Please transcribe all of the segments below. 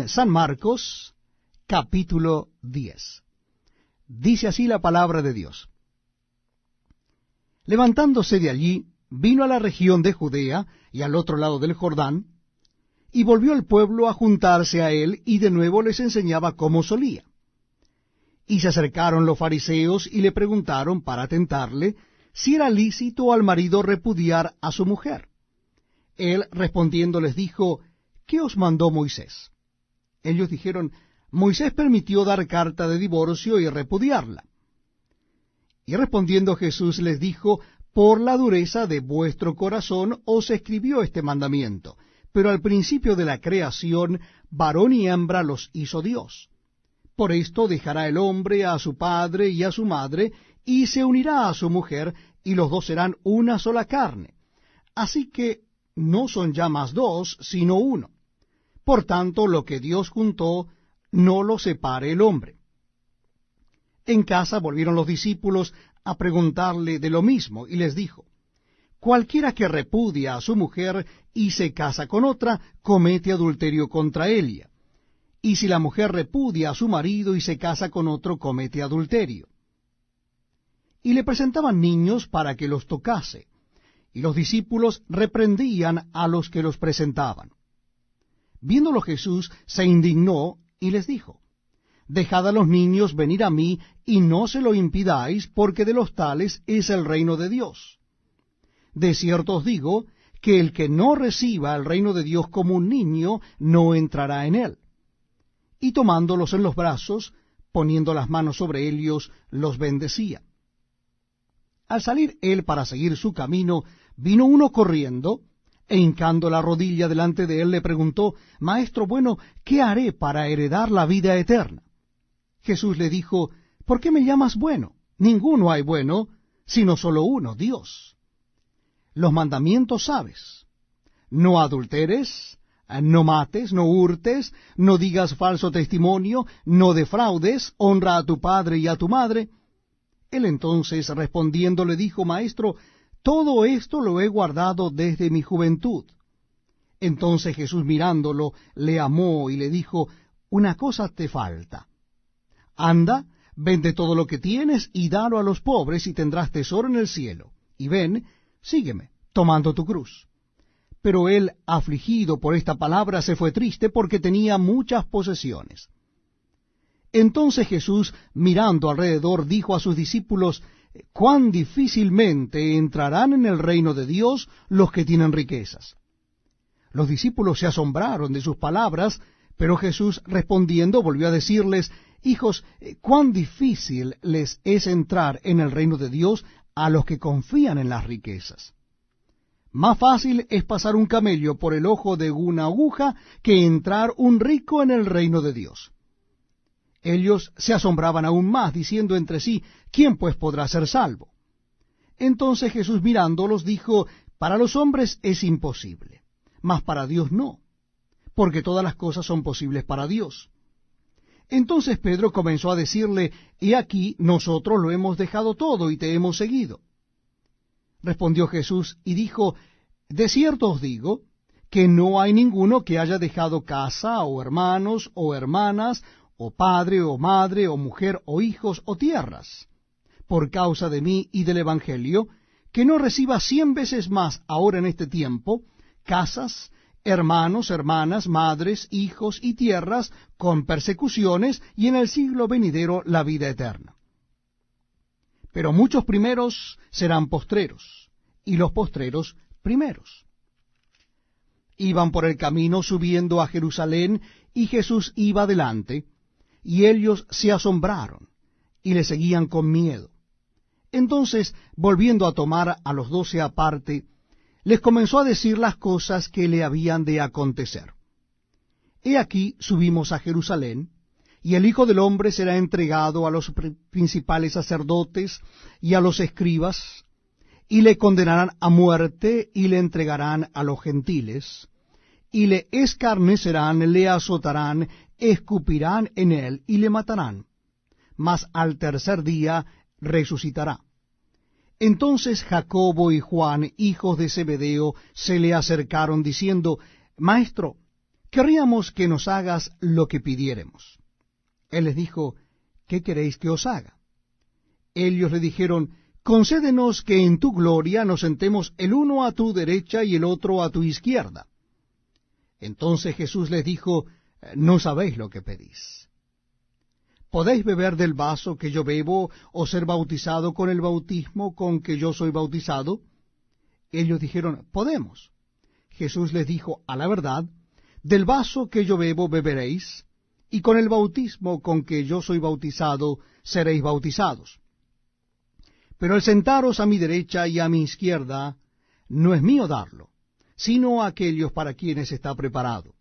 en San Marcos, capítulo 10. Dice así la palabra de Dios. Levantándose de allí, vino a la región de Judea y al otro lado del Jordán, y volvió el pueblo a juntarse a él, y de nuevo les enseñaba como solía. Y se acercaron los fariseos y le preguntaron para tentarle si era lícito al marido repudiar a su mujer. Él respondiendo les dijo, ¿qué os mandó Moisés? Ellos dijeron, Moisés permitió dar carta de divorcio y repudiarla. Y respondiendo Jesús les dijo, por la dureza de vuestro corazón os escribió este mandamiento, pero al principio de la creación, varón y hembra los hizo Dios. Por esto dejará el hombre a su padre y a su madre, y se unirá a su mujer, y los dos serán una sola carne. Así que no son ya más dos, sino uno. Por tanto, lo que Dios juntó, no lo separe el hombre. En casa volvieron los discípulos a preguntarle de lo mismo, y les dijo, cualquiera que repudia a su mujer y se casa con otra, comete adulterio contra ella. Y si la mujer repudia a su marido y se casa con otro, comete adulterio. Y le presentaban niños para que los tocase, y los discípulos reprendían a los que los presentaban. Viéndolo Jesús, se indignó y les dijo, dejad a los niños venir a mí, y no se lo impidáis, porque de los tales es el reino de Dios. De cierto os digo, que el que no reciba el reino de Dios como un niño, no entrará en él. Y tomándolos en los brazos, poniendo las manos sobre ellos, los bendecía. Al salir él para seguir su camino, vino uno corriendo, e hincando la rodilla delante de él, le preguntó, Maestro bueno, ¿qué haré para heredar la vida eterna? Jesús le dijo, ¿por qué me llamas bueno? Ninguno hay bueno, sino solo uno, Dios. Los mandamientos sabes. No adulteres, no mates, no hurtes, no digas falso testimonio, no defraudes, honra a tu padre y a tu madre. Él entonces respondiendo le dijo, Maestro, todo esto lo he guardado desde mi juventud. Entonces Jesús mirándolo, le amó y le dijo, una cosa te falta. Anda, vende todo lo que tienes y dalo a los pobres y tendrás tesoro en el cielo. Y ven, sígueme, tomando tu cruz. Pero él, afligido por esta palabra, se fue triste porque tenía muchas posesiones. Entonces Jesús, mirando alrededor, dijo a sus discípulos, cuán difícilmente entrarán en el reino de Dios los que tienen riquezas. Los discípulos se asombraron de sus palabras, pero Jesús respondiendo volvió a decirles, hijos, cuán difícil les es entrar en el reino de Dios a los que confían en las riquezas. Más fácil es pasar un camello por el ojo de una aguja que entrar un rico en el reino de Dios. Ellos se asombraban aún más, diciendo entre sí, ¿quién pues podrá ser salvo? Entonces Jesús mirándolos dijo, para los hombres es imposible, mas para Dios no, porque todas las cosas son posibles para Dios. Entonces Pedro comenzó a decirle, he aquí, nosotros lo hemos dejado todo y te hemos seguido. Respondió Jesús y dijo, de cierto os digo, que no hay ninguno que haya dejado casa, o hermanos, o hermanas, o padre, o madre, o mujer, o hijos, o tierras, por causa de mí y del Evangelio, que no reciba 100 veces más ahora en este tiempo, casas, hermanos, hermanas, madres, hijos y tierras, con persecuciones, y en el siglo venidero la vida eterna. Pero muchos primeros serán postreros, y los postreros primeros. Iban por el camino subiendo a Jerusalén, y Jesús iba delante, y ellos se asombraron, y le seguían con miedo. Entonces, volviendo a tomar a los 12 aparte, les comenzó a decir las cosas que le habían de acontecer. He aquí subimos a Jerusalén, y el Hijo del Hombre será entregado a los principales sacerdotes y a los escribas, y le condenarán a muerte, y le entregarán a los gentiles, y le escarnecerán, le azotarán, escupirán en él, y le matarán. Mas al tercer día resucitará. Entonces Jacobo y Juan, hijos de Zebedeo, se le acercaron, diciendo, Maestro, querríamos que nos hagas lo que pidiéremos. Él les dijo, ¿qué queréis que os haga? Ellos le dijeron, concédenos que en tu gloria nos sentemos el uno a tu derecha y el otro a tu izquierda. Entonces Jesús les dijo, no sabéis lo que pedís. ¿Podéis beber del vaso que yo bebo, o ser bautizado con el bautismo con que yo soy bautizado? Ellos dijeron, podemos. Jesús les dijo, a la verdad, del vaso que yo bebo beberéis, y con el bautismo con que yo soy bautizado seréis bautizados. Pero el sentaros a mi derecha y a mi izquierda no es mío darlo, sino a aquellos para quienes está preparado.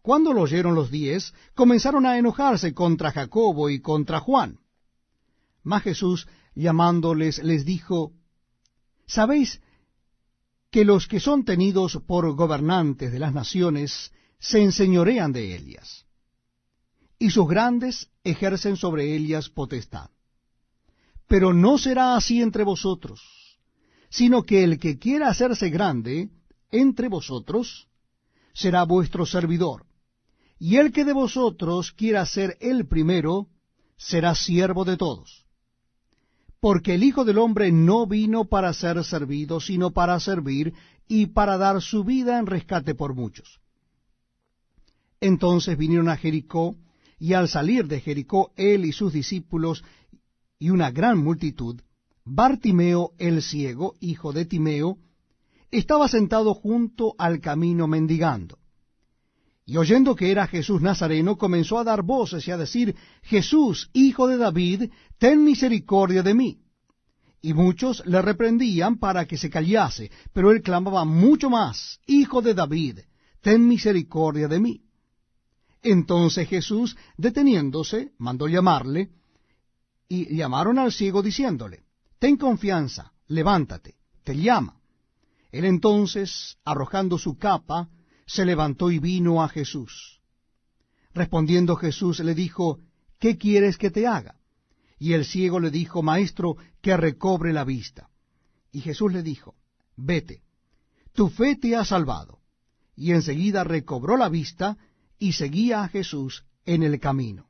Cuando lo oyeron los 10, comenzaron a enojarse contra Jacobo y contra Juan. Mas Jesús, llamándoles, les dijo, ¿sabéis que los que son tenidos por gobernantes de las naciones se enseñorean de ellas, y sus grandes ejercen sobre ellas potestad? Pero no será así entre vosotros, sino que el que quiera hacerse grande entre vosotros será vuestro servidor, y el que de vosotros quiera ser el primero será siervo de todos. Porque el Hijo del Hombre no vino para ser servido, sino para servir y para dar su vida en rescate por muchos. Entonces vinieron a Jericó, y al salir de Jericó él y sus discípulos y una gran multitud, Bartimeo el ciego, hijo de Timeo, estaba sentado junto al camino mendigando. Y oyendo que era Jesús Nazareno, comenzó a dar voces y a decir, Jesús, hijo de David, ten misericordia de mí. Y muchos le reprendían para que se callase, pero él clamaba mucho más, Hijo de David, ten misericordia de mí. Entonces Jesús, deteniéndose, mandó llamarle, y llamaron al ciego diciéndole, ten confianza, levántate, te llama. Él entonces, arrojando su capa, se levantó y vino a Jesús. Respondiendo Jesús le dijo, ¿qué quieres que te haga? Y el ciego le dijo, Maestro, que recobre la vista. Y Jesús le dijo, vete, tu fe te ha salvado. Y enseguida recobró la vista y seguía a Jesús en el camino.